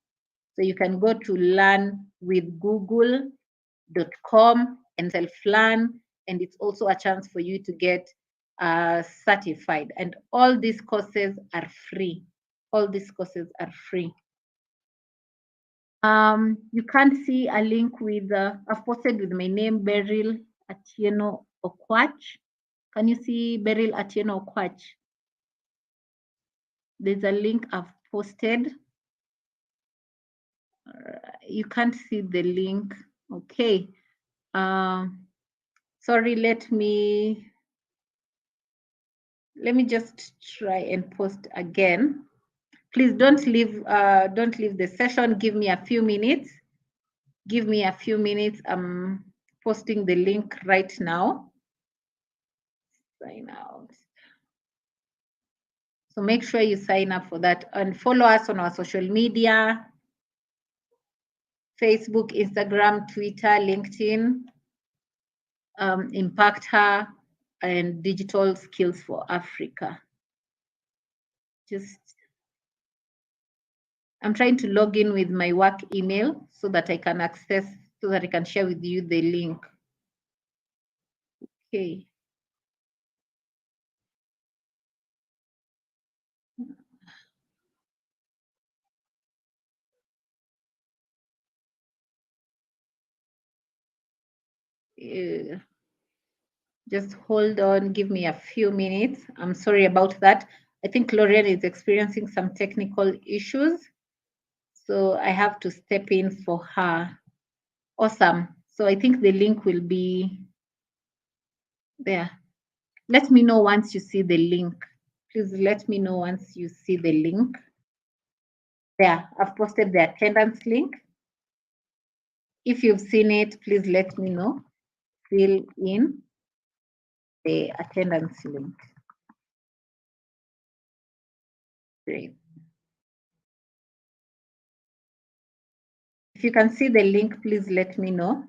So you can go to learnwithgoogle.com and self-learn, and it's also a chance for you to get certified. And all these courses are free. All these courses are free. You can't see a link with, I've posted with my name, Beryl Atieno Okwach. Can you see Beryl Atieno Okwach? There's a link I've posted. You can't see the link. Okay. Sorry, let me just try and post again. Please don't leave the session. Give me a few minutes. Give me a few minutes. I'm posting the link right now. Sign out. So make sure you sign up for that and follow us on our social media, Facebook, Instagram, Twitter, LinkedIn, Impact Her, and Digital Skills for Africa. I'm trying to log in with my work email so that I can share with you the link. Okay. Just hold on, give me a few minutes. I'm sorry about that. I think Lorraine is experiencing some technical issues, so I have to step in for her. Awesome. So I think the link will be there. Let me know once you see the link. Please let me know once you see the link. There, I've posted the attendance link. If you've seen it, please let me know. Fill in the attendance link. Great. If you can see the link, please let me know.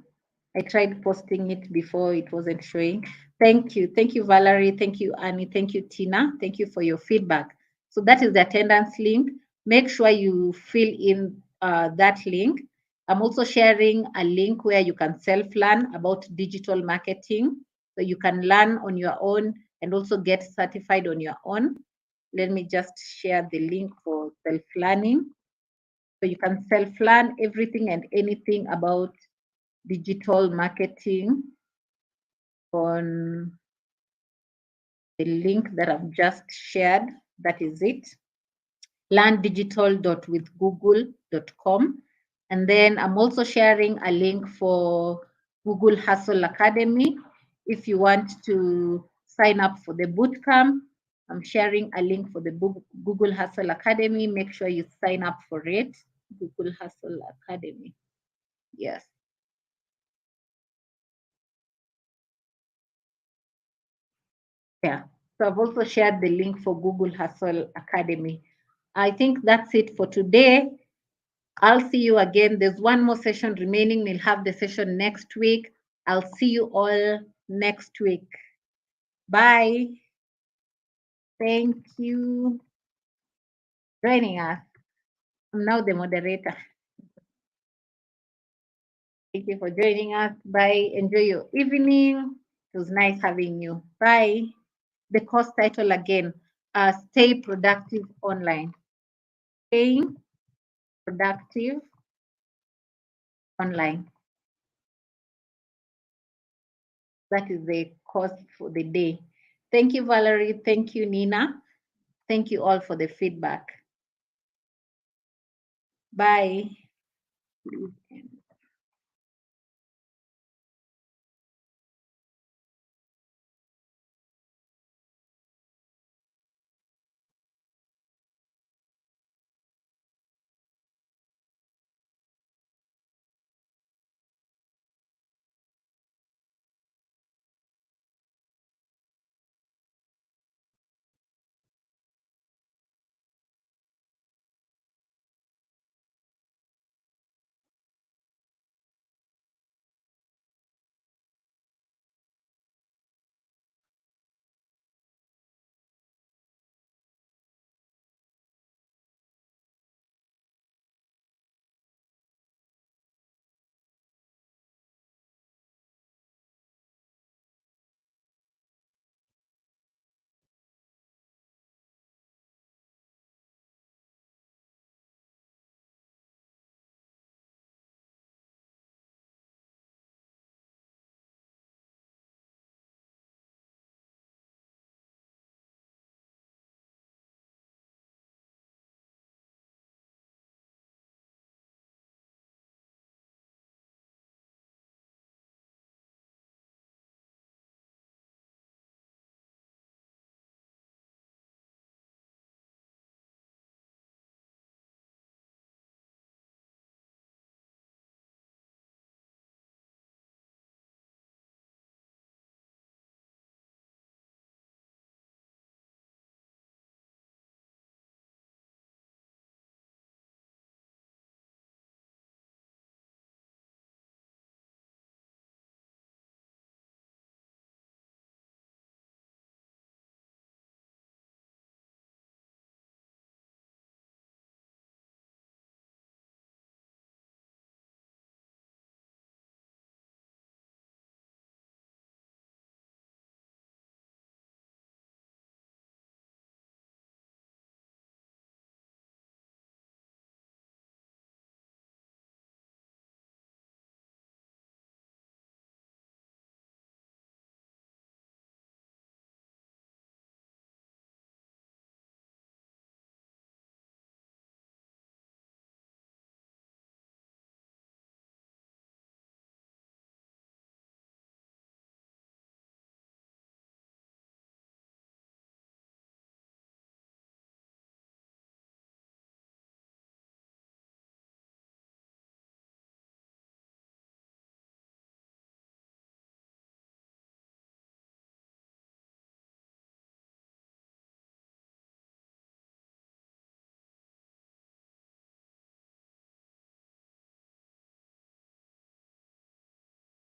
I tried posting it before, it wasn't showing. Thank you. Thank you, Valerie. Thank you, Annie. Thank you, Tina. Thank you for your feedback. So that is the attendance link. Make sure you fill in that link. I'm also sharing a link where you can self-learn about digital marketing. So you can learn on your own and also get certified on your own. Let me just share the link for self-learning. So you can self-learn everything and anything about digital marketing on the link that I've just shared. That is it. learndigital.withgoogle.com. And then I'm also sharing a link for Google Hustle Academy. If you want to sign up for the bootcamp, I'm sharing a link for the Google Hustle Academy. Make sure you sign up for it. Google Hustle Academy. Yes. Yeah. So I've also shared the link for Google Hustle Academy. I think that's it for today. I'll see you again. There's one more session remaining. We'll have the session next week. I'll see you all next week. Bye. Thank you for joining us. I'm now the moderator. Thank you for joining us. Bye. Enjoy your evening. It was nice having you. Bye. The course title again, Stay Productive Online. Staying productive online. That is the course for the day. Thank you, Valerie. Thank you, Nina. Thank you all for the feedback. Bye.